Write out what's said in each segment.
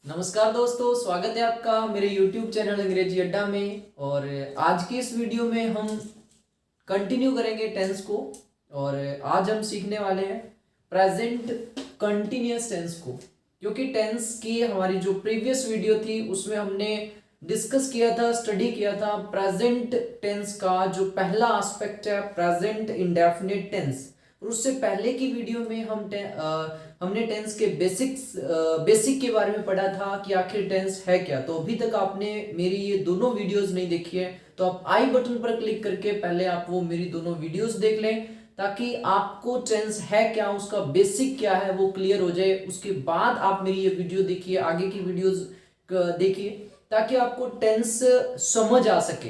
नमस्कार दोस्तों, स्वागत है आपका मेरे YouTube चैनल अंग्रेजी अड्डा में। और आज की इस वीडियो में हम कंटिन्यू करेंगे टेंस को। और आज हम सीखने वाले हैं प्रेजेंट कंटिन्यूअस टेंस को, क्योंकि टेंस की हमारी जो प्रीवियस वीडियो थी उसमें हमने डिस्कस किया था, स्टडी किया था प्रेजेंट टेंस का जो पहला एस्पेक्ट है प्रेजेंट इंडेफिनिट टेंस। और उससे पहले की वीडियो में हमने टेंस के बेसिक के बारे में पढ़ा था कि आखिर टेंस है क्या। तो अभी तक आपने मेरी ये दोनों वीडियोस नहीं देखी है तो आप आई बटन पर क्लिक करके पहले आप वो मेरी दोनों वीडियोस देख लें, ताकि आपको टेंस है क्या, उसका बेसिक क्या है वो क्लियर हो जाए। उसके बाद आप मेरी ये वीडियो देखिए, आगे की वीडियोस देखिए, ताकि आपको टेंस समझ आ सके।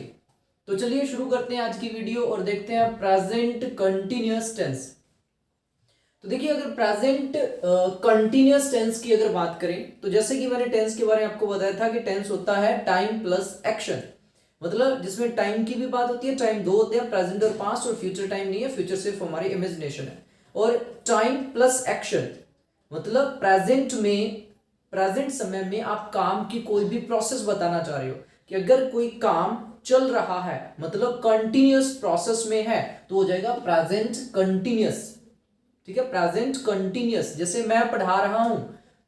तो चलिए शुरू करते हैं आज की वीडियो और देखते हैं प्रेजेंट कंटिन्यूअस टेंस। तो देखिए, अगर प्रेजेंट कंटिन्यूअस टेंस की अगर बात करें तो जैसे कि मैंने टेंस के बारे में आपको बताया था कि टेंस होता है टाइम प्लस एक्शन, मतलब जिसमें टाइम की भी बात होती है। टाइम दो होते हैं, प्रेजेंट और पास्ट, और फ्यूचर टाइम नहीं है, फ्यूचर सिर्फ हमारी इमेजिनेशन है। और टाइम प्लस एक्शन मतलब प्रेजेंट समय में आप काम की कोई भी प्रोसेस बताना चाह रहे हो कि अगर कोई काम चल रहा है मतलब कंटिन्यूअस प्रोसेस में है तो हो जाएगा प्रेजेंट कंटिन्यूअस। ठीक है, प्रेजेंट कंटिन्यूअस। जैसे मैं पढ़ा रहा हूं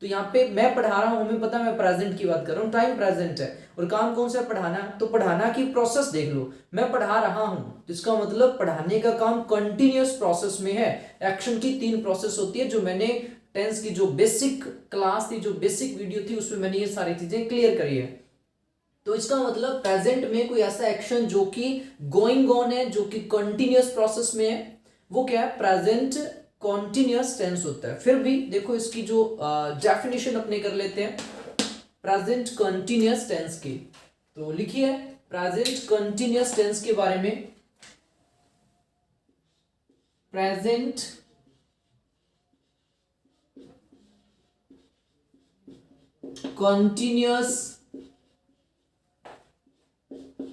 तो यहाँ पे मैं पढ़ा रहा हूं, हमें पता है मैं प्रेजेंट की बात कर रहा हूं, टाइम प्रेजेंट है और काम कौन सा पढ़ाना, तो पढ़ाना की प्रोसेस देख लो, मैं पढ़ा रहा हूं जिसका मतलब पढ़ाने का काम कंटिन्यूअस प्रोसेस में है। एक्शन की 3 प्रोसेस होती है, जो मैंने टेंस की जो बेसिक क्लास थी, जो बेसिक वीडियो थी, उसमें मैंने ये सारी चीजें क्लियर करी है। तो इसका मतलब प्रेजेंट में कोई ऐसा एक्शन जो कि गोइंग ऑन है, जो कि कंटिन्यूअस प्रोसेस में है, वो क्या है, प्रेजेंट कॉन्टिन्यूअस टेंस होता है। फिर भी देखो इसकी जो डेफिनेशन अपने कर लेते हैं प्रेजेंट कंटिन्यूअस टेंस की। तो लिखिए प्रेजेंट कंटिन्यूअस टेंस के बारे में। Present continuous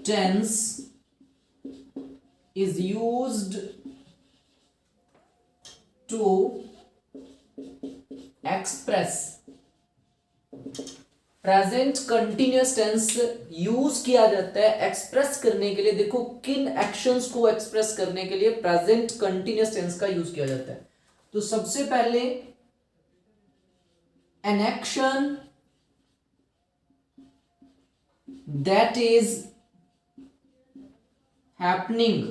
tense is used to express। Present continuous tense use किया जाता है एक्सप्रेस करने के लिए। देखो किन एक्शंस को एक्सप्रेस करने के लिए प्रेजेंट कंटिन्यूअस टेंस का यूज किया जाता है। तो सबसे पहले an action that is happening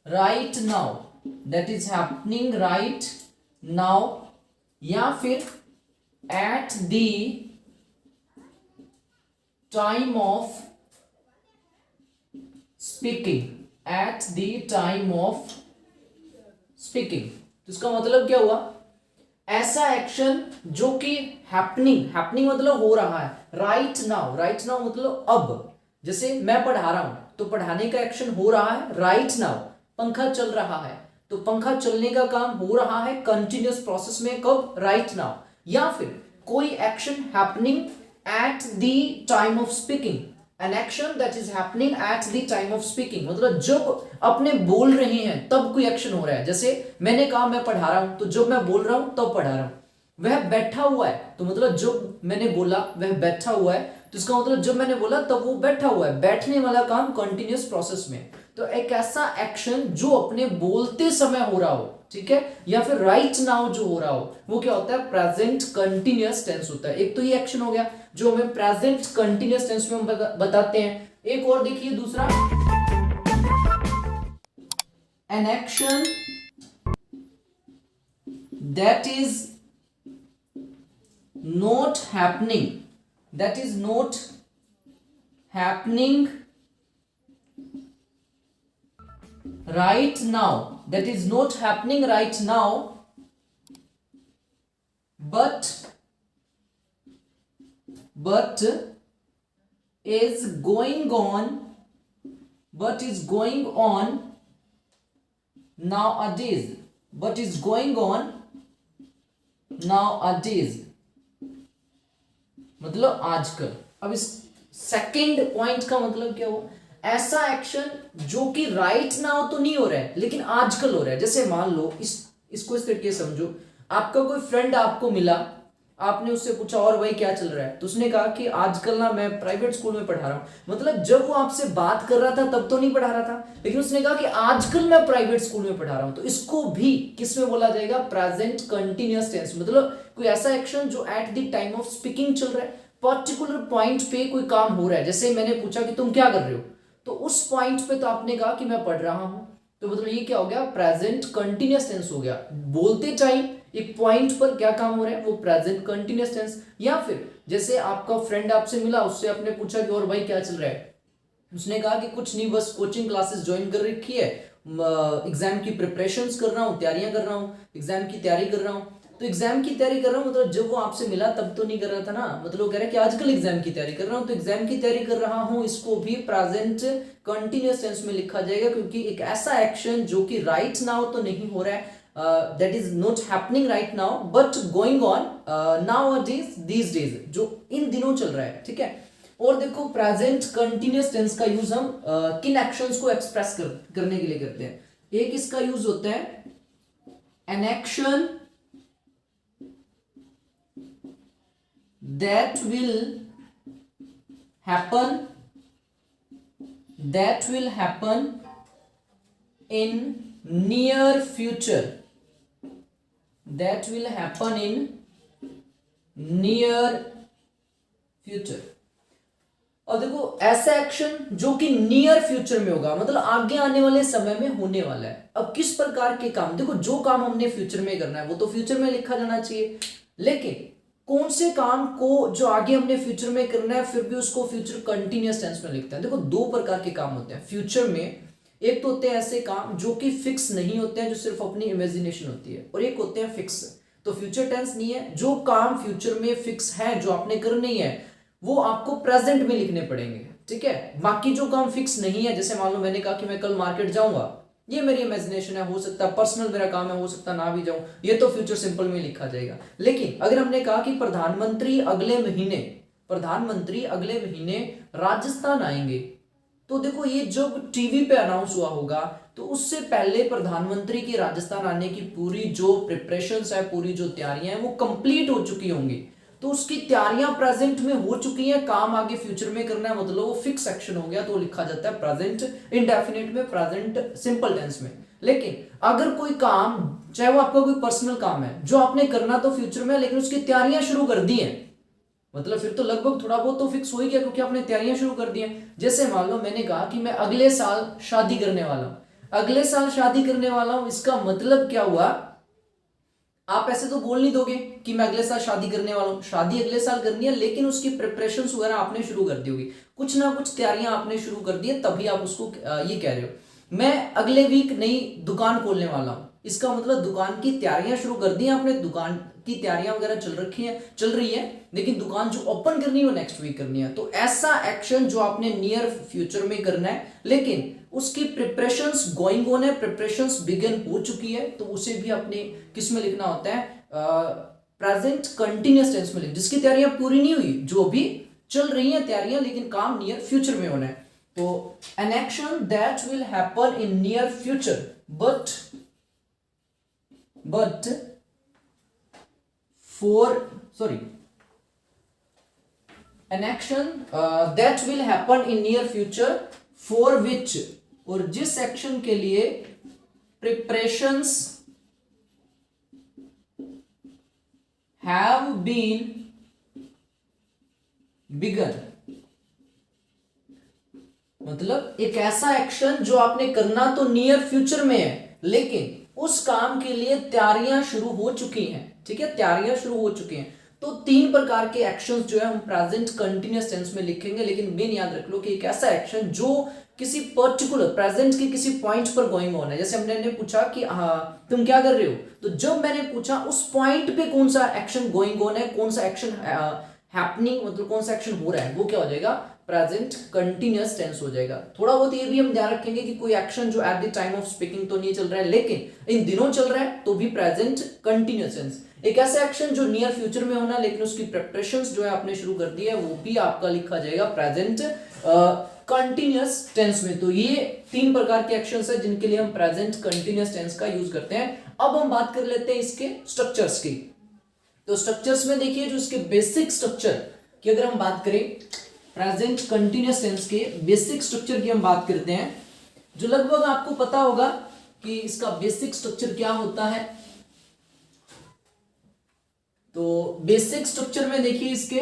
right now, that is happening right now, या फिर at the time of speaking, at the time of speaking। तो इसका मतलब क्या हुआ, ऐसा एक्शन जो कि हैपनिंग मतलब हो रहा है, राइट नाउ मतलब अब। जैसे मैं पढ़ा रहा हूं तो पढ़ाने का एक्शन हो रहा है राइट नाउ। पंखा चल रहा है तो पंखा चलने का काम हो रहा है कंटिन्यूअस प्रोसेस में, कब, राइट नाउ। या फिर कोई action happening at the time of speaking, an action that is happening at the time of speaking, मतलब जब अपने बोल रहे हैं तब कोई एक्शन हो रहा है। जैसे मैंने कहा मैं पढ़ा रहा हूं तो जब मैं बोल रहा हूं तब पढ़ा रहा हूं। वह बैठा हुआ है तो मतलब जब मैंने बोला वह बैठा हुआ है, तो इसका मतलब जब मैंने बोला तब वो बैठा हुआ है, बैठने वाला काम कंटिन्यूअस प्रोसेस में। तो एक ऐसा एक्शन जो अपने बोलते समय हो रहा हो, ठीक है, या फिर राइट नाउ जो हो रहा हो, वो क्या होता है, प्रेजेंट कंटिन्यूअस टेंस होता है। एक तो ये एक्शन हो गया जो हमें प्रेजेंट कंटिन्यूअस टेंस में हम बताते हैं। एक और देखिए दूसरा, an action that is not happening right now, but is going on nowadays, मतलब आजकल। अब इस सेकंड पॉइंट का मतलब क्या हुआ, ऐसा एक्शन जो कि राइट नाउ तो नहीं हो रहा है लेकिन आजकल हो रहा है। जैसे मान लो इसको इस तरीके समझो, आपका कोई फ्रेंड आपको मिला, आपने उससे पूछा और भाई क्या चल रहा है, तो उसने कहा कि आजकल ना मैं प्राइवेट स्कूल में पढ़ा रहा हूं। मतलब जब वो आपसे बात कर रहा था तब तो नहीं पढ़ा रहा था, लेकिन उसने कहा कि आजकल मैं प्राइवेट स्कूल में पढ़ा रहा हूं, तो इसको भी किस में बोला जाएगा, प्रेजेंट कंटिन्यूअस टेंस। मतलब कोई ऐसा एक्शन जो at the time of speaking चल रहा है, पर्टिकुलर पॉइंट पे कोई काम हो रहा है। जैसे मैंने पूछा कि तुम क्या कर रहे हो, तो उस पॉइंट पे तो आपने कहा कि मैं पढ़ रहा हूं, तो मतलब ये क्या हो गया, प्रेजेंट कंटिन्यूअस टेंस हो गया। बोलते टाइम एक पॉइंट पर क्या काम हो रहा है, वो प्रेजेंट कंटिन्यूअस टेंस। या फिर जैसे आपका फ्रेंड आपसे मिला, उससे आपने पूछा कि और भाई क्या चल रहा है, उसने कहा कि कुछ नहीं, बस कोचिंग क्लासेस ज्वाइन कर रखी है, एग्जाम की प्रिपरेशंस कर रहा हूँ, तैयारियां कर रहा हूँ, एग्जाम की तैयारी कर रहा हूँ। तो एग्जाम की तैयारी कर रहा हूँ मतलब जब वो आपसे मिला तब तो नहीं कर रहा था ना, मतलब वो कह रहा है कि आजकल एग्जाम की तैयारी कर रहा हूँ, तो एग्जाम की तैयारी कर रहा हूँ इसको भी प्रेजेंट कंटिन्यूअस टेंस में लिखा जाएगा, क्योंकि एक ऐसा एक्शन जो कि राइट नाउ तो नहीं हो रहा है, that is not happening right now but going on nowadays these days, जो इन दिनों चल रहा है, ठीक है। और देखो प्रेजेंट कंटिन्यूअस टेंस का यूज हम किन एक्शंस को एक्सप्रेस करने के लिए करते हैं। एक इसका यूज होता है an action that will happen in near future, that will happen in near future। और देखो ऐसा एक्शन जो कि नियर फ्यूचर में होगा, मतलब आगे आने वाले समय में होने वाला है। अब किस प्रकार के काम, देखो जो काम हमने फ्यूचर में करना है वो तो फ्यूचर में लिखा जाना चाहिए, लेकिन कौन से काम को जो आगे हमने फ्यूचर में करना है फिर भी उसको फ्यूचर कंटिन्यूअस टेंस में लिखते हैं। देखो दो प्रकार के काम होते हैं फ्यूचर में, एक तो होते हैं ऐसे काम जो कि फिक्स नहीं होते हैं, जो सिर्फ अपनी इमेजिनेशन होती है, और एक होते हैं फिक्स। तो फ्यूचर टेंस नहीं है, जो काम फ्यूचर में फिक्स है जो आपने करनी है वो आपको प्रेजेंट में लिखने पड़ेंगे, ठीक है। बाकी जो काम फिक्स नहीं है, जैसे मान लो मैंने कहा कि मैं कल मार्केट जाऊंगा, ये मेरी इमेजिनेशन है, हो सकता है पर्सनल मेरा काम है, हो सकता ना भी जाऊं, ये तो फ्यूचर सिंपल में लिखा जाएगा। लेकिन अगर हमने कहा कि प्रधानमंत्री अगले महीने राजस्थान आएंगे, तो देखो ये जब टीवी पे अनाउंस हुआ होगा तो उससे पहले प्रधानमंत्री की राजस्थान आने की पूरी जो प्रिपरेशंस है, पूरी जो तैयारियां हैं वो कंप्लीट हो चुकी होंगी, तो उसकी तैयारियां प्रेजेंट में हो चुकी हैं, काम आगे फ्यूचर में करना है, मतलब वो फिक्स एक्शन हो गया, तो लिखा जाता है प्रेजेंट इंडेफिनिट में, प्रेजेंट सिंपल टेंस में। लेकिन अगर कोई काम, चाहे वो आपका कोई पर्सनल काम है जो आपने करना तो फ्यूचर में, लेकिन उसकी तैयारियां शुरू कर दी हैं, मतलब फिर तो लगभग थोड़ा बहुत तो फिक्स हो ही गया, क्योंकि आपने तैयारियां शुरू कर दी हैं। जैसे मान लो मैंने कहा कि मैं अगले साल शादी करने वाला हूं, इसका मतलब क्या हुआ, आप ऐसे तो बोल नहीं दोगे कि मैं अगले साल शादी करने वाला हूं, शादी अगले साल करनी है, लेकिन उसकी प्रिपरेशंस वगैरह आपने शुरू कर दी होगी, कुछ ना कुछ तैयारियां आपने शुरू कर दी है, तभी आप उसको ये कह रहे हो। मैं अगले वीक नई दुकान खोलने वाला हूं, इसका मतलब दुकान की तैयारियां शुरू कर दी हैं आपने, दुकान की तैयारियां वगैरह चल रही है, लेकिन दुकान जो ओपन करनी है वो नेक्स्ट वीक करनी है। तो ऐसा एक्शन जो आपने नियर फ्यूचर में करना है, लेकिन उसकी प्रिपरेशंस गोइंग ऑन है, प्रिपरेशंस बिगिन हो चुकी है, तो उसे भी अपने किस में लिखना होता है, प्रेजेंट कंटिन्यूअस टेंस में लिख, जिसकी तैयारियां पूरी नहीं हुई, जो भी चल रही हैं तैयारियां, लेकिन काम नियर फ्यूचर में होना है। तो an action that will happen in near future but an action that will happen in near future for which, और जिस एक्शन के लिए preparations have been begun, मतलब एक ऐसा एक्शन जो आपने करना तो नियर फ्यूचर में है, लेकिन उस काम के लिए तैयारियां शुरू हो चुकी हैं, ठीक है, तैयारियां शुरू हो चुकी हैं। तो तीन प्रकार के एक्शंस जो है हम प्रेजेंट कंटिन्यूअस टेंस में लिखेंगे, लेकिन मेन याद रख लो कि एक ऐसा एक्शन जो किसी पर्टिकुलर प्रेजेंट के किसी पॉइंट पर गोइंग ऑन है। जैसे हमने पूछा कि तुम क्या कर रहे हो, तो जब मैंने पूछा उस पॉइंट पे कौन सा एक्शन गोइंग ऑन है, कौन सा एक्शन हैपनिंग, मतलब कौन सा एक्शन हो रहा है, वो क्या हो जाएगा, प्रेजेंट कंटिन्यूअस टेंस हो जाएगा। थोड़ा बहुत ये भी हम ध्यान रखेंगे कि कोई एक्शन जो at the time of speaking तो नहीं चल रहा है, लेकिन इन दिनों चल रहा है, तो भी प्रेजेंट कंटिन्यूअस टेंस। एक ऐसा एक्शन जो नियर फ्यूचर में होना, लेकिन उसकी प्रिपरेशंस जो है आपने शुरू कर दी है, वो भी आपका लिखा जाएगा प्रेजेंट कंटिन्यूअस टेंस में। तो ये तीन प्रकार के एक्शंस है जिनके लिए हम प्रेजेंट कंटिन्यूअस टेंस का यूज करते हैं। अब हम बात कर लेते हैं इसके स्ट्रक्चर्स की। तो स्ट्रक्चर्स में देखिए जो इसके बेसिक स्ट्रक्चर की अगर हम बात करें, प्रेजेंट कंटिन्यूअस टेंस के बेसिक स्ट्रक्चर की हम बात करते हैं, जो लगभग आपको पता होगा कि इसका बेसिक स्ट्रक्चर क्या होता है। तो बेसिक स्ट्रक्चर में देखिए इसके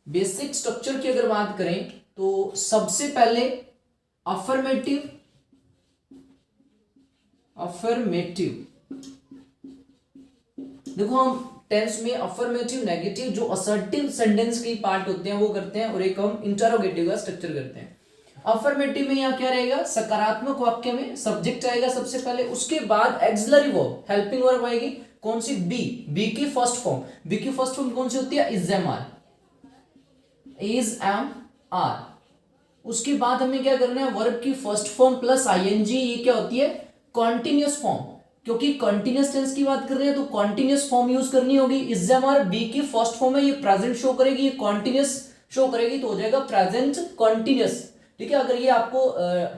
बेसिक स्ट्रक्चर की अगर बात करें तो सबसे पहले अफर्मेटिव देखो हम टेंस में अफर्मेटिव, नेगेटिव, जो असर्टिव सेंटेंस के पार्ट होते हैं वो करते हैं, और एक हम इंटरोगेटिव का स्ट्रक्चर करते हैं। अफर्मेटिव में यहाँ क्या रहेगा, सकारात्मक वाक्य में सब्जेक्ट आएगा सबसे पहले, उसके बाद एक्सिलरी वर्ब, हेल्पिंग वर्ब आएगी, कौन सी, बी की फर्स्ट फॉर्म कौन सी होती है, इज एम आर। उसके बाद हमें क्या करना है, वर्ब की फर्स्ट फॉर्म प्लस आईएनजी, ये क्या होती है, कॉन्टिन्यूअस फॉर्म, क्योंकि कॉन्टिन्यूअस टेंस की बात कर रहे हैं तो कॉन्टिन्यूअस फॉर्म यूज करनी होगी। इज एम आर बी की फर्स्ट फॉर्म है, ये प्रेजेंट शो करेगी, ये कॉन्टिन्यूअस शो करेगी, तो हो जाएगा प्रेजेंट कॉन्टिन्यूअस। ठीक है, अगर ये आपको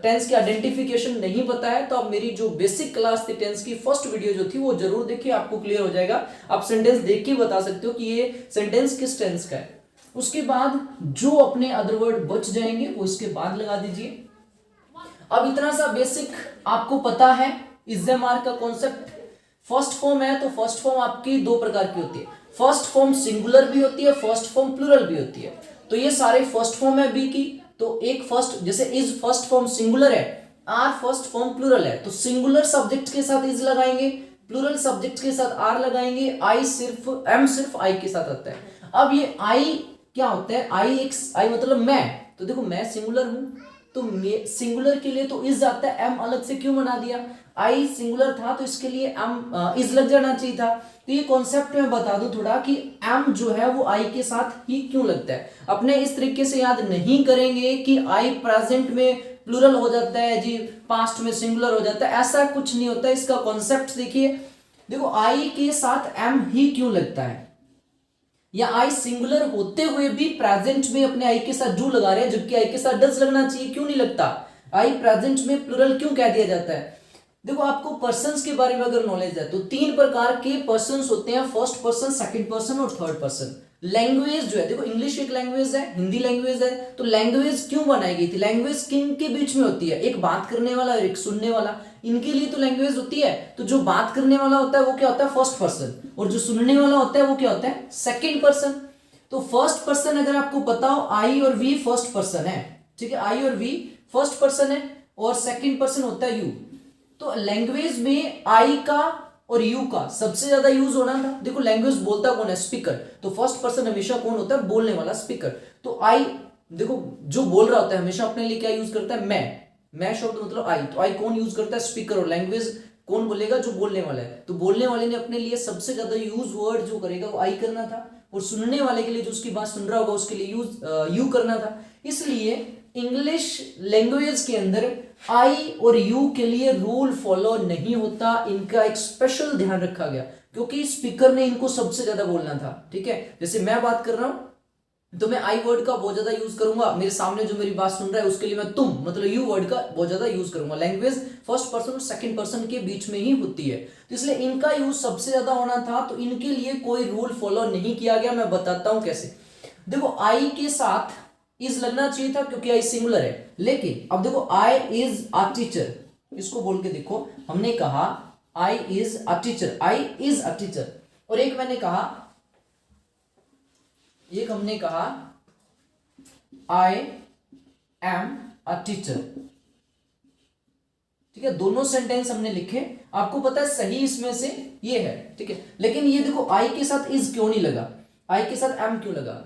टेंस की आइडेंटिफिकेशन नहीं पता है तो आप मेरी जो बेसिक क्लास थी टेंस की फर्स्ट वीडियो जो थी वो जरूर देखिए, आपको क्लियर हो जाएगा। आप सेंटेंस देख के बता सकते हो कि ये सेंटेंस किस टेंस का है। उसके बाद जो अपने अदर वर्ड बच जाएंगे वो इसके बाद लगा दीजिए। अब इतना सा बेसिक आपको पता है इज एम आर का कॉन्सेप्ट। फर्स्ट फॉर्म है तो फर्स्ट फॉर्म आपकी दो प्रकार की होती है, फर्स्ट फॉर्म सिंगुलर भी होती है, फर्स्ट फॉर्म प्लूरल भी होती है। तो ये सारे फर्स्ट फॉर्म है बी की, तो एक फर्स्ट, जैसे इज फर्स्ट फॉर्म सिंगुलर है, आर फर्स्ट फॉर्म प्लूरल है, तो सिंगुलर सब्जेक्ट के साथ इज लगाएंगे, प्लूरल सब्जेक्ट के साथ आर लगाएंगे, एम सिर्फ आई के साथ आता है। अब ये आई क्या होता है, आई मतलब मैं, तो देखो मैं सिंगुलर हूं तो सिंगुलर के लिए तो इज आता है, एम अलग से क्यों बना दिया, आई सिंगुलर था तो इसके लिए एम इज लग जाना चाहिए था। तो ये कॉन्सेप्ट में बता दूं थोड़ा कि एम जो है वो आई के साथ ही क्यों लगता है। अपने इस तरीके से याद नहीं करेंगे कि आई प्रेजेंट में प्लूरल हो जाता है जी, पास्ट में सिंगुलर हो जाता है, ऐसा कुछ नहीं होता। इसका कॉन्सेप्ट देखिए, देखो आई के साथ एम ही क्यों लगता है, या आई सिंगुलर होते हुए भी प्रेजेंट में अपने आई के साथ जो लगा रहे हैं, जबकि आई के साथ डज लगना चाहिए, क्यों नहीं लगता, आई प्रेजेंट में प्लूरल क्यों कह दिया जाता है। देखो आपको पर्सन्स के बारे में अगर नॉलेज है तो तीन प्रकार के पर्सन्स होते हैं, फर्स्ट पर्सन, सेकंड पर्सन और थर्ड पर्सन। लैंग्वेज जो है, देखो इंग्लिश एक लैंग्वेज है, हिंदी लैंग्वेज है, तो लैंग्वेज क्यों बनाई गई थी, लैंग्वेज किन के बीच में होती है, एक बात करने वाला और एक सुनने वाला, इनके लिए तो लैंग्वेज होती है। तो जो बात करने वाला होता है वो क्या होता है, फर्स्ट पर्सन, और जो सुनने वाला होता है वो क्या होता है, सेकंड पर्सन। तो फर्स्ट पर्सन अगर आपको पता हो, आई और वी फर्स्ट पर्सन है, ठीक है, आई और वी फर्स्ट पर्सन है, और सेकंड पर्सन होता है यू। तो लैंग्वेज में आई का और यू का सबसे ज्यादा यूज होना था। देखो लैंग्वेज बोलता कौन है, स्पीकर, तो फर्स्ट पर्सन हमेशा कौन होता है, बोलने वाला, स्पीकर। तो आई, देखो जो बोल रहा होता है हमेशा अपने लिए क्या यूज करता है, मैं शब्द मतलब आई, तो आई कौन यूज करता है, स्पीकर, और लैंग्वेज कौन बोलेगा, जो बोलने वाला है। तो बोलने वाले ने अपने लिए सबसे ज्यादा यूज वर्ड जो करेगा वो आई करना था, और सुनने वाले के लिए जो उसकी बात सुन रहा होगा उसके लिए यूज यू करना था। इसलिए इंग्लिश लैंग्वेज के अंदर आई और यू के लिए रूल फॉलो नहीं होता, इनका एक स्पेशल ध्यान रखा गया, क्योंकि स्पीकर ने इनको सबसे ज्यादा बोलना था। ठीक है, जैसे मैं बात कर रहा हूं तो मैं आई वर्ड का बहुत ज्यादा यूज करूंगा, मेरे सामने जो मेरी बात सुन रहा है उसके लिए मैं तुम मतलब यू वर्ड का बहुत ज्यादा यूज करूंगा। लैंग्वेज फर्स्ट पर्सन और सेकंड पर्सन के बीच में ही होती है, तो इसलिए इनका यूज सबसे ज्यादा होना था, तो इनके लिए कोई रूल फॉलो नहीं किया गया। मैं बताता हूं कैसे। देखो आई के साथ इज लगना चाहिए था क्योंकि आई सिंगुलर है, लेकिन अब देखो आई इज अ टीचर, इसको बोल के देखो, हमने कहा I is a teacher, I is a teacher, और एक हमने कहा आई एम अ टीचर। ठीक है, दोनों सेंटेंस हमने लिखे, आपको पता है सही इसमें से ये है। ठीक है, लेकिन ये देखो आई के साथ इज क्यों नहीं लगा, आई के साथ एम क्यों लगा,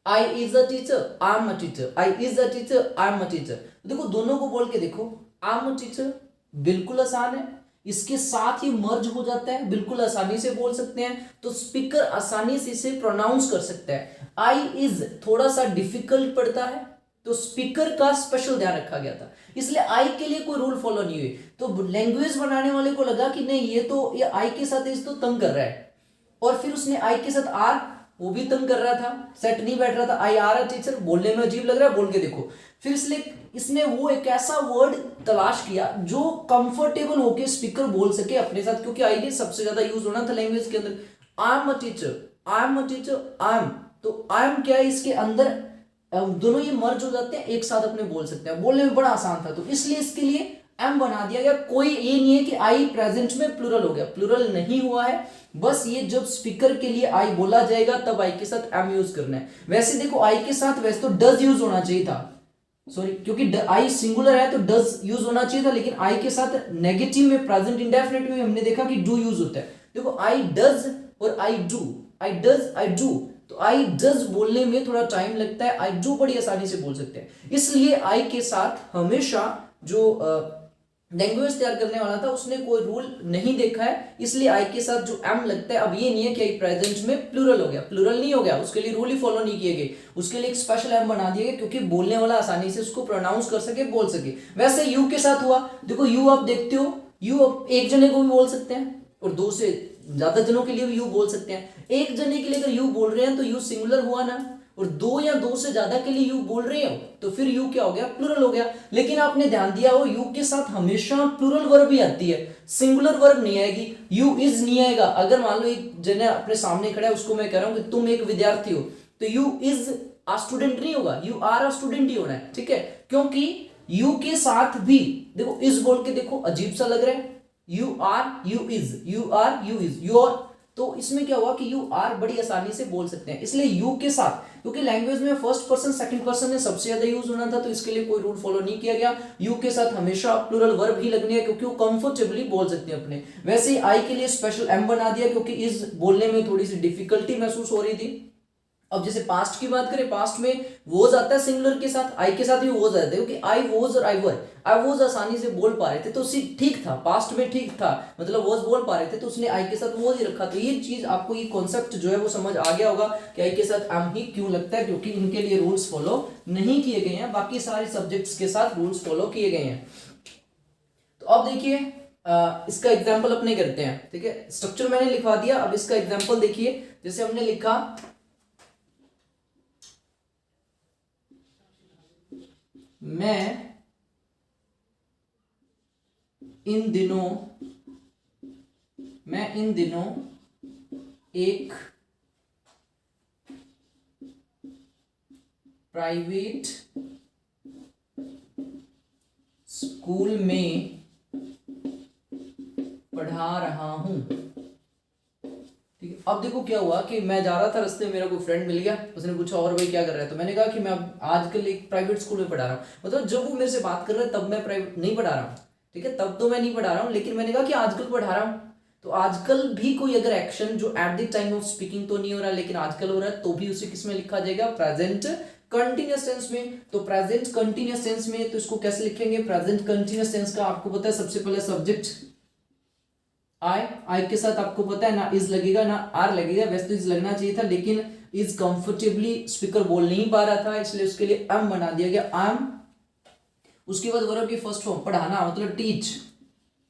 I is a teacher, I am a teacher, I is a teacher, I am a teacher. देखो दोनों को बोल के देखो, आई एम अ टीचर बिल्कुल आसान है, इसके साथ ही मर्ज हो जाता है, बिल्कुल आसानी से बोल सकते हैं, तो स्पीकर आसानी से इसे प्रोनाउंस कर सकता है। आई इज थोड़ा सा डिफिकल्ट पड़ता है, तो स्पीकर का स्पेशल ध्यान रखा गया था, इसलिए आई के लिए कोई रूल फॉलो नहीं हुई। तो लैंग्वेज बनाने वाले को लगा कि नहीं ये आई के साथ इस तो तंग कर रहा है, और फिर उसने आई के साथ आर वो भी तंग कर रहा था, सेट नहीं बैठ रहा था। आई आ रहा टीचर, बोलने में अजीब लग रहा है, बोल के देखो। फिर इसलिए इसने वो एक ऐसा वर्ड तलाश किया जो कंफर्टेबल होके स्पीकर बोल सके अपने साथ, क्योंकि आई ने सबसे ज्यादा यूज होना था लैंग्वेज के अंदर। आई am a teacher, I am a teacher, I M, तो आई एम क्या है इसके अंदर दोनों ये मर्ज हो जाते हैं, एक साथ अपने बोल सकते हैं, बोलने में बड़ा आसान था। तो इसलिए इसके लिए एम बना दिया गया। कोई ये नहीं है कि आई प्रेजेंट में प्लूरल हो गया, प्लूरल नहीं हुआ है। बस ये जब स्पीकर के लिए आई बोला जाएगा तब आई के साथ एम यूज करना है। वैसे देखो आई के साथ वैसे तो डज यूज होना चाहिए था, सॉरी, क्योंकि आई सिंगुलर है तो डज यूज होना चाहिए था, लेकिन आई के साथ नेगेटिव में प्रेजेंट इंडेफिनिट में हमने देखा कि डू यूज होता है। देखो आई डज और I do, I does I do, तो आई डज बोलने में थोड़ा टाइम लगता है, आई डू बड़ी आसानी से बोल सकते हैं। इसलिए आई के साथ हमेशा जो लैंग्वेज तैयार करने वाला था उसने कोई रूल नहीं देखा है, इसलिए आई के साथ जो एम लगता है। अब ये नहीं है कि आई प्रेजेंट में प्लूरल हो गया, प्लूरल नहीं हो गया, उसके लिए रूल ही फॉलो नहीं किए गए, उसके लिए एक स्पेशल एम बना दिया गया क्योंकि बोलने वाला आसानी से उसको प्रोनाउंस कर सके, बोल सके। वैसे यू के साथ हुआ, देखो यू आप देखते हो, यू आप एक जने को भी बोल सकते हैं और दो से ज्यादा जनों के लिए भी यू बोल सकते हैं। एक जने के लिए अगर यू बोल रहे हैं तो यू सिंगुलर हुआ ना, और दो या दो से ज्यादा के लिए यू बोल रहे हो तो फिर यू क्या हो गया, प्लूरल हो गया। लेकिन आपने ध्यान दिया हो यू के साथ हमेशा प्लूरल वर्ब ही आती है, सिंगुलर वर्ब नहीं आएगी। यू इज नहीं आएगा। अगर मान लो एक जने अपने सामने खड़ा है, उसको मैं कह रहा हूं कि तुम एक विद्यार्थी हो, तो यू इज अ स्टूडेंट नहीं होगा, यू आर अ स्टूडेंट ही होना है, ठीक है। क्योंकि यू के साथ भी देखो इज बोल के देखो अजीब सा लग रहा है, you are you is, you are you is, you are, तो इसमें क्या हुआ कि यू आर बड़ी आसानी से बोल सकते हैं। इसलिए यू के साथ, क्योंकि लैंग्वेज में फर्स्ट पर्सन सेकंड पर्सन में सबसे ज्यादा यूज होना था, तो इसके लिए कोई रूल फॉलो नहीं किया गया। यू के साथ हमेशा प्लूरल वर्ब ही लगने है क्योंकि वो कंफर्टेबली बोल सकते हैं अपने। वैसे ही आई के लिए स्पेशल एम बना दिया क्योंकि इस बोलने में थोड़ी सी डिफिकल्टी महसूस हो रही थी। अब जैसे पास्ट की बात करें, पास्ट में वोज आता है सिंगुलर के साथ, आई के साथ भी वोज आता है, क्योंकि आई वोज और आई वर, आई वोज आसानी से बोल पा रहे थे तो ठीक था, पास्ट में ठीक था, मतलब वोज बोल पा रहे थे तो उसने आई के साथ वोज ही रखा। तो ये चीज आपको, ये कॉन्सेप्ट जो है वो समझ आ गया होगा कि आई के साथ एम ही क्यों लगता है, क्योंकि इनके लिए रूल्स फॉलो नहीं किए गए हैं, बाकी सारे सब्जेक्ट्स के साथ रूल्स फॉलो किए गए हैं। तो अब देखिए इसका एग्जाम्पल अपने करते हैं, ठीक है। स्ट्रक्चर मैंने लिखवा दिया, अब इसका एग्जाम्पल देखिए। जैसे हमने लिखा मैं इन दिनों एक प्राइवेट स्कूल में पढ़ा रहा हूं, ठीक है। अब देखो क्या हुआ कि मैं जा रहा था, रास्ते में मेरा कोई फ्रेंड मिल गया, उसने पूछा और भाई क्या कर रहा है, तो मैंने कहा कि मैं आजकल एक प्राइवेट स्कूल में पढ़ा रहा हूँ। मतलब जब वो मेरे से बात कर रहा है तब मैं प्राइवेट नहीं पढ़ा रहा हूँ, ठीक है, तब तो मैं नहीं पढ़ा रहा हूँ, लेकिन मैंने कहा कि आजकल पढ़ा रहा हूँ। तो आजकल भी कोई अगर एक्शन जो at the time of speaking तो नहीं हो रहा लेकिन आजकल हो रहा है, तो भी उसे किस में लिखा जाएगा, प्रेजेंट कंटीन्यूअस टेंस में। तो प्रेजेंट कंटीन्यूअस टेंस में तो इसको कैसे लिखेंगे, प्रेजेंट कंटीन्यूअस टेंस का आपको पता है सबसे पहले सब्जेक्ट आई के साथ आपको पता है ना इज लगेगा ना आर लगेगा। वैसे तो इज लगना चाहिए था लेकिन इज कंफर्टेबली स्पीकर बोल नहीं पा रहा था, इसलिए उसके लिए एम बना दिया गया, एम। उसके बाद वर्ब की फर्स्ट फॉर्म पढ़ाना मतलब टीच,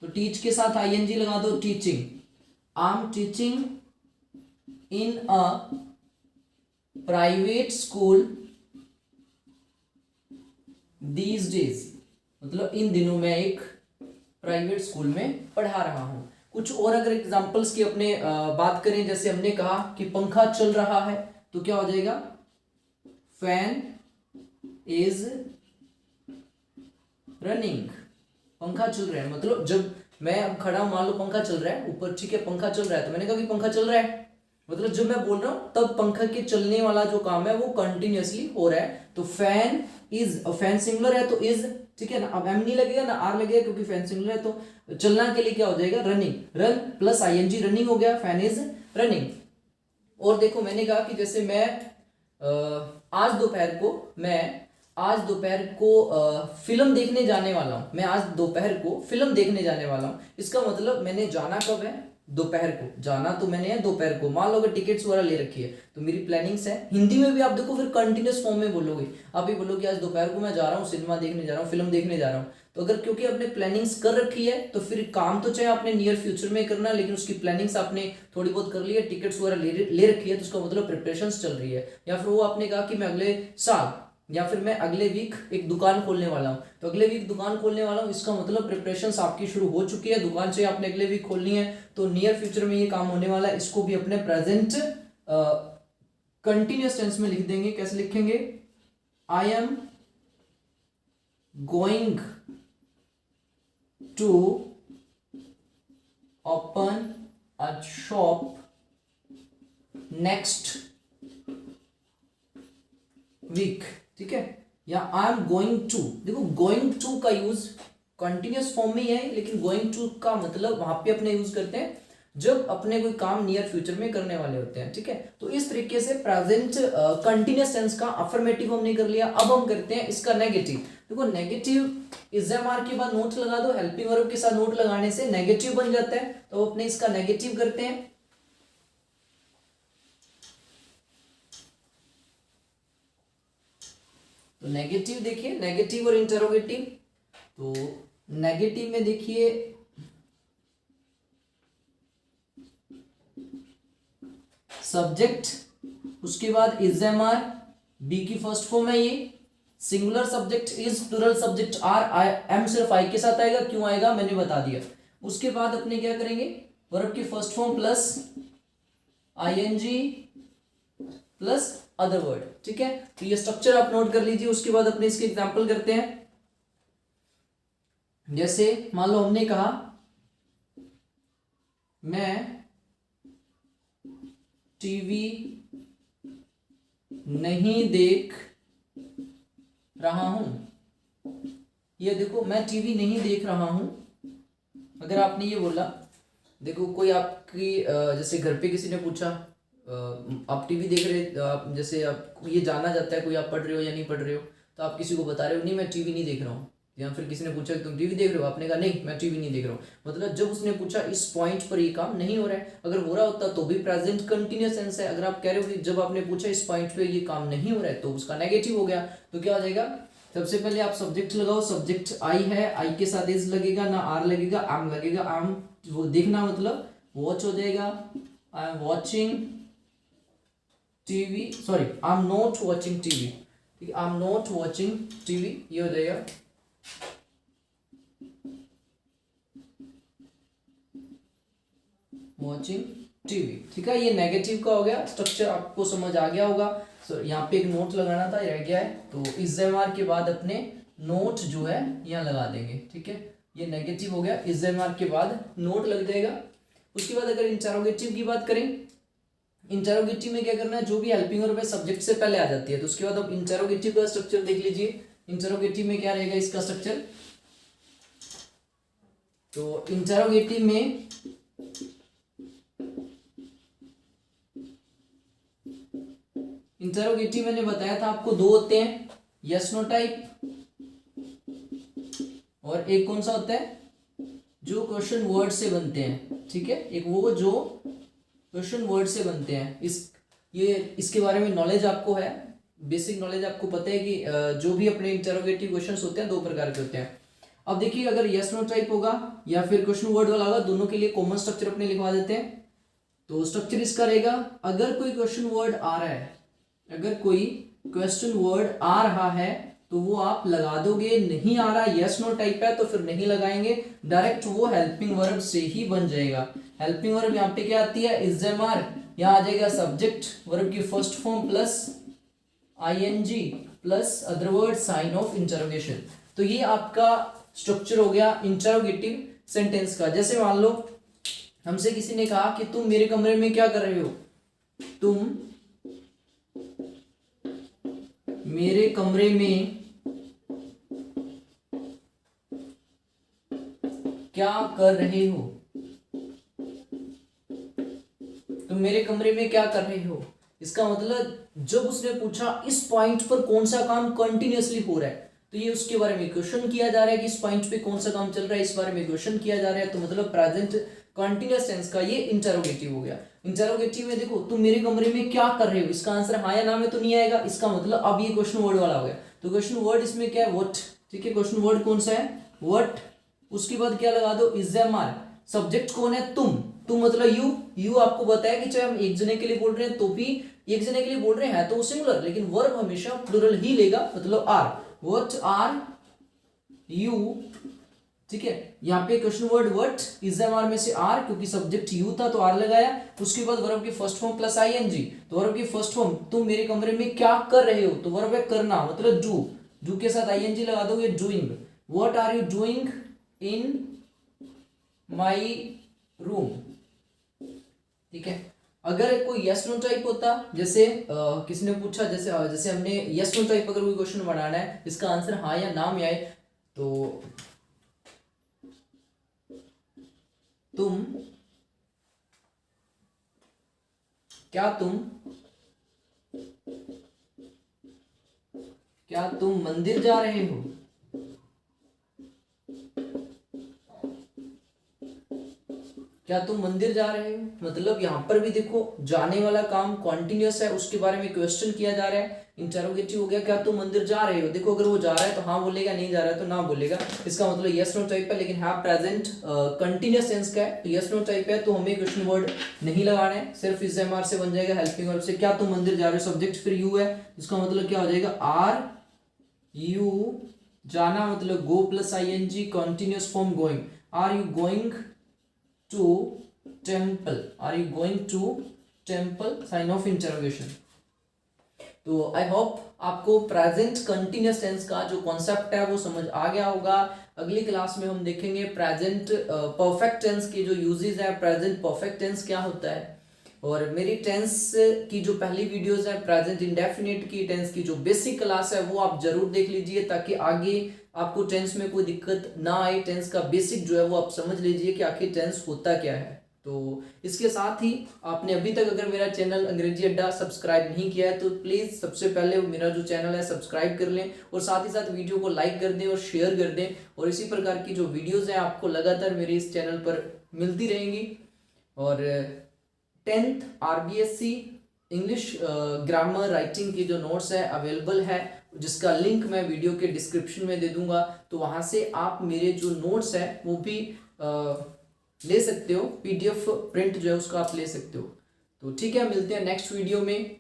तो टीच के साथ आईएनजी लगा दो, teaching, I am teaching in a private school these days, मतलब इन दिनों मैं एक प्राइवेट स्कूल में पढ़ा रहा हूं। कुछ और अगर एग्जांपल्स की अपने बात करें, जैसे हमने कहा कि पंखा चल रहा है तो क्या हो जाएगा, फैन इज रनिंग, पंखा चल रहा है। मतलब जब मैं अब खड़ा हूं, मान लो पंखा चल रहा है ऊपर, ठीक है, पंखा चल रहा है, तो मैंने कहा कि पंखा चल रहा है, मतलब जब मैं बोल रहा हूं तब पंखा के चलने वाला जो काम है वो कंटिन्यूअसली हो रहा है। तो फैन इज, फैन सिंगुलर है तो इज, ठीक है ना। अब एम नहीं लगेगा ना आर लगेगा क्योंकि फैन सिंगुलर है, तो चलना के लिए क्या हो जाएगा, running, run plus ING, running हो गया, फैन इज रनिंग। और देखो मैंने कहा कि जैसे मैं आज दोपहर को फिल्म देखने जाने वाला हूं, मैं आज दोपहर को फिल्म देखने जाने वाला हूं। इसका मतलब मैंने जाना कब है, दोपहर को जाना तो मैंने है दोपहर को। मान लो अगर टिकट्स वगैरह ले रखी है तो मेरी प्लानिंग्स है। हिंदी में भी आप देखो फिर कंटिन्यूस फॉर्म में बोलोगे, आप ये बोलोगे आज दोपहर को मैं जा रहा हूँ सिनेमा देखने जा रहा हूँ, फिल्म देखने जा रहा हूँ। तो अगर क्योंकि आपने प्लानिंग्स कर रखी है तो फिर काम तो चाहे आपने नियर फ्यूचर में करना है, लेकिन उसकी प्लानिंग्स आपने थोड़ी बहुत कर ली है, टिकट्स वगैरह ले रखी है, तो उसका मतलब प्रिपरेशंस चल रही है। या फिर वो आपने कहा कि मैं अगले साल या फिर मैं अगले वीक एक दुकान खोलने वाला हूँ, तो अगले वीक दुकान खोलने वाला हूँ, इसका मतलब प्रिपरेशंस आपकी शुरू हो चुकी है। दुकान से आपने अगले वीक खोलनी है तो नियर फ्यूचर में ये काम होने वाला है। इसको भी अपने प्रेजेंट कंटिन्यूअस टेंस में लिख देंगे। कैसे लिखेंगे? I am going to open a shop next week, ठीक है। या आई एम गोइंग टू, देखो गोइंग टू का यूज कंटिन्यूअस फॉर्म में ही है, लेकिन गोइंग टू का मतलब वहां पे अपने यूज करते हैं जब अपने कोई काम नियर फ्यूचर में करने वाले होते हैं, ठीक है। तो इस तरीके से प्रेजेंट कंटिन्यूअस टेंस का अफर्मेटिव हमने कर लिया। अब हम करते हैं इसका नेगेटिव। देखो नेगेटिव इज़-एम-आर के बाद नोट लगा दो, हेल्पिंग वर्ब के साथ नोट लगाने से नेगेटिव बन जाता है। तो अपने इसका नेगेटिव करते हैं। तो नेगेटिव देखिए, नेगेटिव और इंटरोगेटिव। तो नेगेटिव में देखिए सब्जेक्ट, उसके बाद इज़-एम-आर, बी की फर्स्ट फॉर्म है ये, singular subject is, plural subject are, I am सिर्फ आई के साथ आएगा। क्यों आएगा मैंने बता दिया। उसके बाद अपने क्या करेंगे? वर्ब की first form plus ING plus other word, ठीक है। तो ये स्ट्रक्चर आप नोट कर लीजिए। उसके बाद अपने इसके एग्जांपल करते हैं। जैसे मान लो हमने कहा मैं टीवी नहीं देख रहा हूं। ये देखो मैं टीवी नहीं देख रहा हूं। अगर आपने ये बोला, देखो कोई आपकी जैसे घर पे किसी ने पूछा आप टीवी देख रहे, आप जैसे आप ये जाना जाता है कोई आप पढ़ रहे हो या नहीं पढ़ रहे हो, तो आप किसी को बता रहे हो नहीं मैं टीवी नहीं देख रहा हूँ। या फिर किसी ने पूछा कि तुम टीवी देख रहे हो, आपने कहा नहीं मैं टीवी नहीं देख रहा हूँ। मतलब जब उसने पूछा इस पॉइंट पर ये काम नहीं हो रहा है। अगर हो रहा होता तो भी प्रेजेंट कंटिन्यूअस टेंस है। अगर आप कह रहे हो कि जब आपने पूछा इस पॉइंट पे ये काम नहीं हो रहा है तो उसका नेगेटिव हो गया। तो क्या हो जाएगा? सबसे पहले आप सब्जेक्ट लगाओ। सब्जेक्ट आई है, आई के साथ इज लगेगा, ना आर लगेगा, आम लगेगा। आम वो देखना मतलब वॉच हो जाएगा। I am watching TV, sorry I am not watching TV, ठीक है। I am not watching TV, ये हो जाएगा। वॉचिंग टीवी, ठीक है। ये नेगेटिव का हो गया। स्ट्रक्चर आपको समझ आ गया होगा। सो यहाँ पे एक नोट लगाना था, रह गया है। तो इज़-एम-आर के बाद अपने नोट जो है यहाँ लगा देंगे, ठीक है। ये नेगेटिव हो गया। इज़-एम-आर के बाद नोट लग जाएगा। उसके बाद अगर इंटरोगेटिव की बात करें, इंटरोगेटिव में क्या करना है? जो भी हेल्पिंग वर्ब है सब्जेक्ट से पहले आ जाती है। तो उसके बाद अब इंटरोगेटिव का स्ट्रक्चर देख लीजिए। इंटरोगेटिव में क्या रहेगा इसका स्ट्रक्चर? तो इंटरोगेटिव में इंटरोगेटिव मैंने बताया था आपको दो होते हैं, यस नो टाइप और एक कौन सा होता है जो क्वेश्चन वर्ड से बनते हैं, ठीक है। एक वो जो क्वेश्चन वर्ड से बनते हैं। इसके बारे में नॉलेज आपको है, बेसिक नॉलेज आपको पता है कि जो भी अपने इंटरोगेटिव क्वेश्चंस होते हैं दो प्रकार के होते हैं। अब देखिए अगर यस नो टाइप होगा या फिर क्वेश्चन वर्ड वाला होगा, दोनों के लिए कॉमन स्ट्रक्चर अपने लिखवा देते हैं। तो स्ट्रक्चर इसका रहेगा, अगर कोई क्वेश्चन वर्ड आ रहा है, अगर कोई क्वेश्चन वर्ड आ रहा है तो वो आप लगा दोगे। नहीं आ रहा, यस नो टाइप है तो फिर नहीं लगाएंगे, डायरेक्ट वो हेल्पिंग वर्ब से ही बन जाएगा। हेल्पिंग वर्ब यहाँ पे क्या आती है? इज़-एम-आर, यहाँ आ जाएगा सब्जेक्ट वर्ब की first form plus ING plus other word sign of interrogation. तो ये आपका स्ट्रक्चर हो गया इंटरोगेटिव सेंटेंस का। जैसे मान लो हमसे किसी ने कहा कि तुम मेरे कमरे में क्या कर रहे हो? तुम मेरे कमरे में क्या कर रहे हो? तुम मेरे कमरे में क्या कर रहे हो? इसका मतलब जब उसने पूछा इस पॉइंट पर कौन सा काम कंटिन्यूअसली हो रहा है, तो ये उसके बारे में क्वेश्चन किया जा रहा है कि इस पॉइंट पे कौन सा काम चल रहा है, इस बारे में क्वेश्चन किया जा रहा है। तो मतलब प्रेजेंट कंटीन्यूअस टेंस का ये इंटरोगेटिव हो गया। इंटरोगेटिव में देखो तुम मेरे कमरे में क्या कर रहे हो, इसका आंसर हाँ या ना में तो नहीं आएगा, इसका मतलब अब ये क्वेश्चन वर्ड वाला हो गया। तो क्वेश्चन वर्ड इसमें क्या है, व्हाट। ठीक है, क्वेश्चन वर्ड कौन सा है, व्हाट। उसके बाद क्या लगा दो, इज एम आर। सब्जेक्ट कौन है, तुम मतलब यू आपको बताया कि चाहे हम एक जने के लिए बोल रहे हैं तो भी एक जने के लिए बोल रहे हैं तो सिंगुलर, लेकिन वर्ब हमेशा प्लुरल ही लेगा, मतलब आर। What are you. ठीक है, यहाँ पे question word what, is am are में से आर, क्योंकि सब्जेक्ट यू था तो आर लगाया। उसके बाद वर्ब की फर्स्ट फॉर्म प्लस आईएनजी, तो वर्ब की फर्स्ट फॉर्म तुम मेरे कमरे में क्या कर रहे हो, तो वर्ब है करना, मतलब डू के साथ आईएनजी लगा दोगे, doing. What are you doing in my room. ठीक है, अगर कोई यस नो टाइप होता, जैसे किसी ने पूछा, जैसे हमने यस नो टाइप अगर कोई क्वेश्चन बनाना है इसका आंसर हाँ या ना में आए, तो तुम क्या तुम मंदिर जा रहे हो। क्या तुम मंदिर जा रहे हो, मतलब यहाँ पर भी देखो जाने वाला काम कॉन्टिन्यूअस है, उसके बारे में क्वेश्चन किया जा रहा है, इंटरोगेटिव हो गया। क्या तुम मंदिर जा रहे हो, देखो अगर वो जा रहा है तो हाँ बोलेगा, नहीं जा रहा है तो ना बोलेगा, इसका मतलब यस नो टाइप है। लेकिन हाँ प्रेजेंट कंटिन्यूअस टेंस का है, तो यस नो टाइप है, तो हमें क्वेश्चन वर्ड नहीं लगाना है, सिर्फ इज एम आर से बन जाएगा, हेल्पिंग वर्ब से। क्या तुम मंदिर जा रहे हो, सब्जेक्ट फिर यू है, इसका मतलब क्या हो जाएगा, आर यू। जाना मतलब go plus ING, continuous form going. Are you going to temple, are you going to temple, sign of interrogation। तो आई होप आपको प्रेजेंट कंटिन्यूअस टेंस का जो कॉन्सेप्ट है वो समझ आ गया होगा। अगली क्लास में हम देखेंगे प्रेजेंट परफेक्ट टेंस के जो यूजेस है, प्रेजेंट परफेक्ट टेंस क्या होता है। और मेरी टेंस की जो पहली वीडियोस है प्रेजेंट इंडेफिनिट की टेंस की जो बेसिक क्लास है वो आप जरूर देख लीजिए, ताकि आगे आपको टेंस में कोई दिक्कत ना आए। टेंस का बेसिक जो है वो आप समझ लीजिए कि आखिर टेंस होता क्या है। तो इसके साथ ही आपने अभी तक अगर मेरा चैनल अंग्रेजी अड्डा सब्सक्राइब नहीं किया है तो प्लीज़ सबसे पहले मेरा जो चैनल है सब्सक्राइब कर लें, और साथ ही साथ वीडियो को लाइक कर दें और शेयर कर दें। और इसी प्रकार की जो वीडियोज़ हैं आपको लगातार मेरे इस चैनल पर मिलती रहेंगी। और 10th RBSC English grammar writing की जो नोट्स है अवेलेबल है, जिसका लिंक मैं वीडियो के डिस्क्रिप्शन में दे दूंगा, तो वहां से आप मेरे जो नोट्स है वो भी ले सकते हो, PDF प्रिंट जो है उसका आप ले सकते हो। तो ठीक है, मिलते हैं नेक्स्ट वीडियो में।